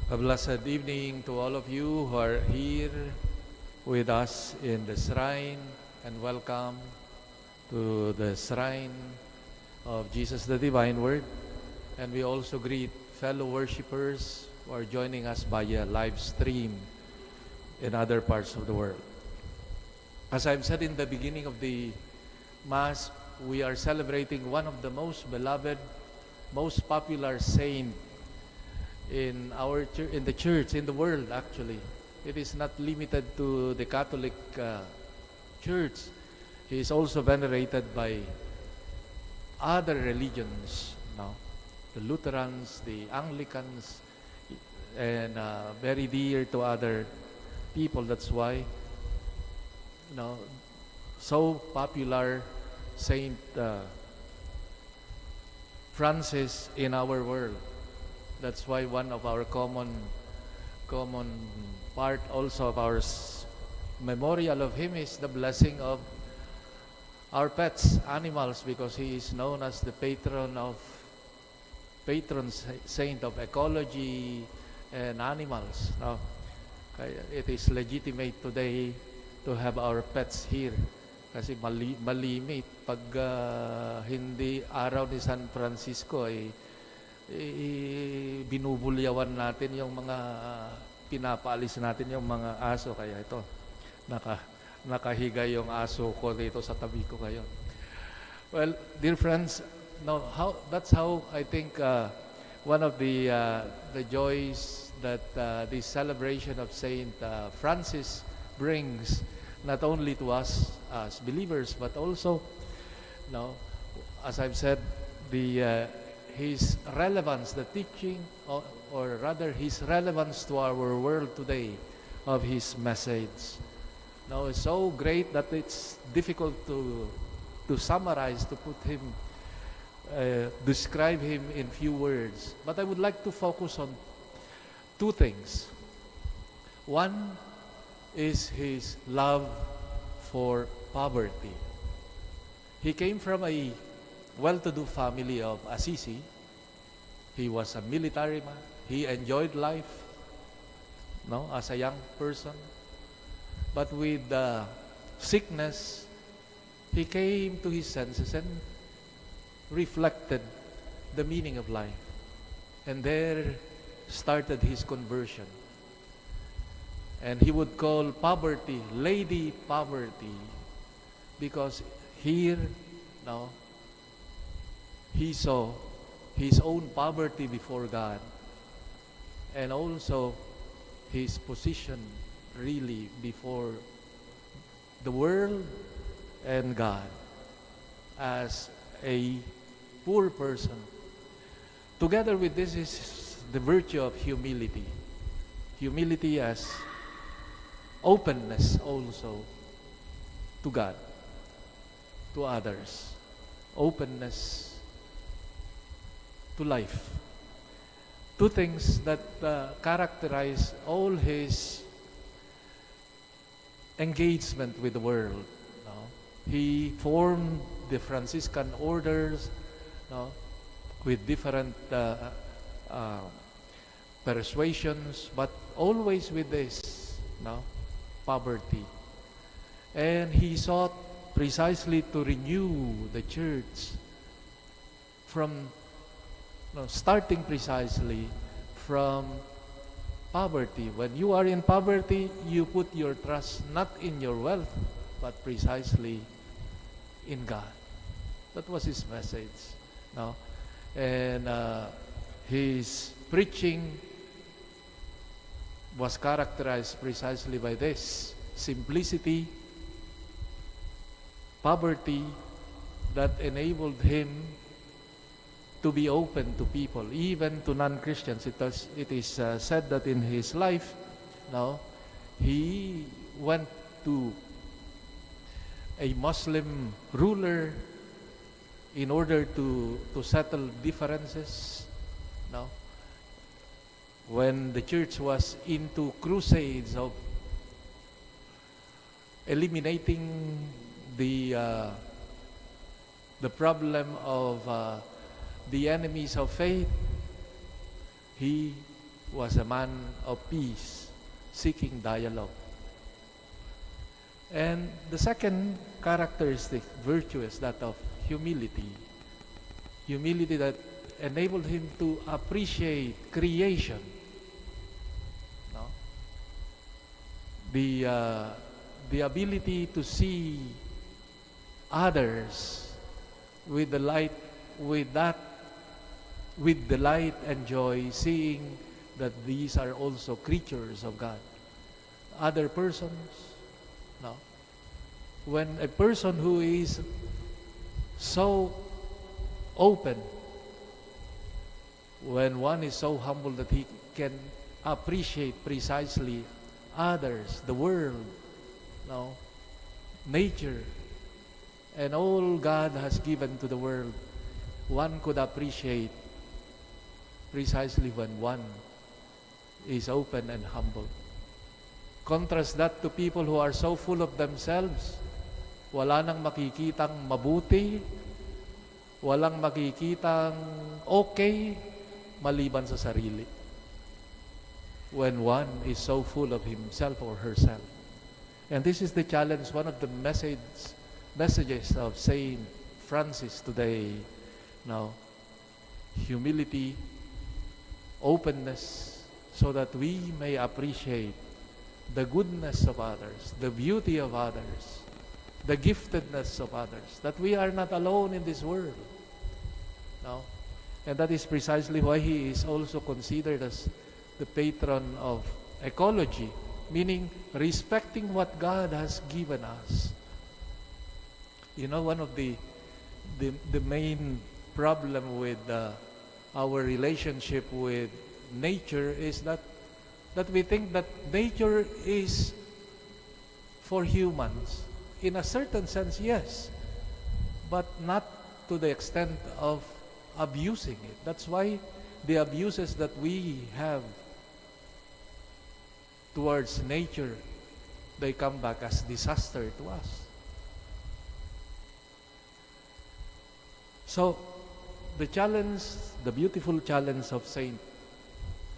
A blessed evening to all of you who are here with us in the shrine, and welcome to the shrine of Jesus the Divine Word. And we also greet fellow worshipers who are joining us via live stream in other parts of the world. As I've said in the beginning of the Mass, we are celebrating one of the most beloved, most popular saint in the church, in the world actually. It is not limited to the Catholic Church. He is also venerated by other religions, the Lutherans, the Anglicans, and very dear to other people. That's why, so popular Saint Francis in our world. That's why one of our common part also of our memorial of him is the blessing of our pets, animals, because he is known as the patron saint of ecology and animals. Now, it is legitimate today to have our pets here kasi malimit pag hindi araw ni San Francisco binubulyawan natin yung mga pinapaalis natin yung mga aso. Kaya ito, nakahiga yung aso ko dito sa tabi ko ngayon. Well, dear friends, that's how I think one of the joys that this celebration of Saint Francis brings not only to us as believers, but also, as I've said, his relevance, the teaching, or rather his relevance to our world today of his message. Now, it's so great that it's difficult to summarize, to put him, describe him in few words. But I would like to focus on two things. One is his love for poverty. He came from a well-to-do family of Assisi. He was a military man. He enjoyed life, as a young person. But with sickness, he came to his senses and reflected the meaning of life. And there started his conversion. And he would call poverty Lady Poverty, because here, he saw his own poverty before God, and also his position really before the world and God as a poor person. Together with this is the virtue of humility. Humility as openness also to God, to others. Openness to life. Two things that characterize all his engagement with the world. He formed the Franciscan orders with different persuasions, but always with this poverty. And he sought precisely to renew the church from starting precisely from poverty. When you are in poverty, you put your trust not in your wealth, but precisely in God. That was his message. And his preaching was characterized precisely by this: simplicity, poverty, that enabled him to be open to people, even to non-Christians. It is said that in his life, he went to a Muslim ruler in order to settle differences. When the church was into crusades of eliminating the problem of the enemies of faith, he was a man of peace, seeking dialogue. And the second characteristic, virtue, is that of humility. Humility that enabled him to appreciate creation. No? The ability to see others with the light, with delight and joy, seeing that these are also creatures of God. Other persons, no. When a person who is so open, when one is so humble that he can appreciate precisely others, the world, no, nature, and all God has given to the world, one could appreciate precisely when one is open and humble. Contrast that to people who are so full of themselves, wala nang makikitang mabuti, walang makikitang okay, maliban sa sarili. When one is so full of himself or herself. And this is the challenge, one of the messages of Saint Francis today. Now, humility, openness, so that we may appreciate the goodness of others, the beauty of others, the giftedness of others, that we are not alone in this world. No? And that is precisely why he is also considered as the patron of ecology, meaning respecting what God has given us. You know, one of the main problem with our relationship with nature is that we think that nature is for humans. In a certain sense, yes, but not to the extent of abusing it. That's why the abuses that we have towards nature, they come back as disaster to us. So, the challenge, the beautiful challenge of Saint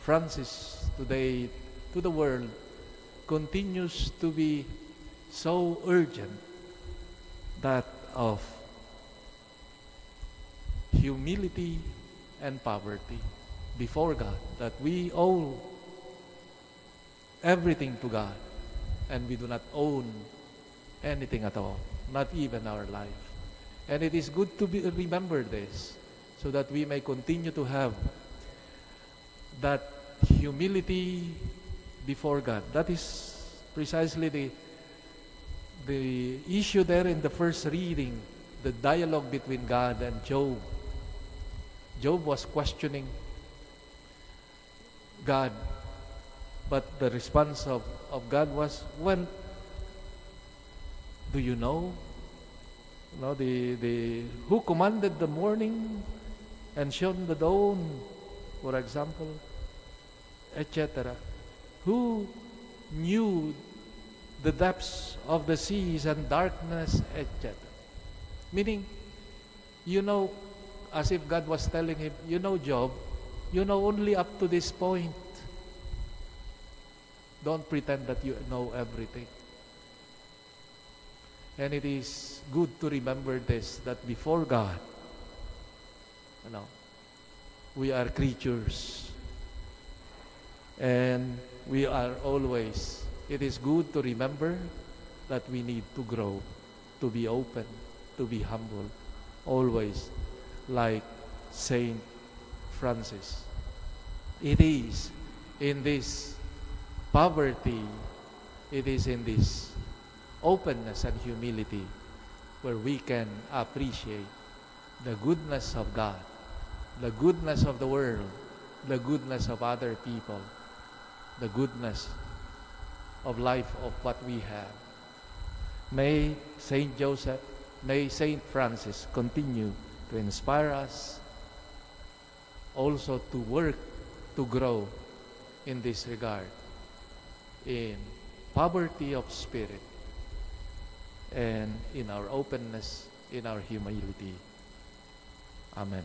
Francis today to the world continues to be so urgent, that of humility and poverty before God, that we owe everything to God and we do not own anything at all, not even our life. And it is good to remember this, so that we may continue to have that humility before God. That is precisely the issue there in the first reading, the dialogue between God and Job. Job was questioning God, but the response of God was, well, do you know? No, who commanded the morning and shone the dawn, for example, etc. Who knew the depths of the seas and darkness, etc. Meaning, you know, as if God was telling him, you know, Job, you know only up to this point. Don't pretend that you know everything. And it is good to remember this, that before God, we are creatures. And we are always, it is good to remember that we need to grow, to be open, to be humble, always, like Saint Francis. It is in this poverty, it is in this openness and humility where we can appreciate the goodness of God, the goodness of the world, the goodness of other people, the goodness of life of what we have. May Saint Joseph, may Saint Francis continue to inspire us also to work, to grow in this regard, in poverty of spirit, and in our openness, in our humility. Amen.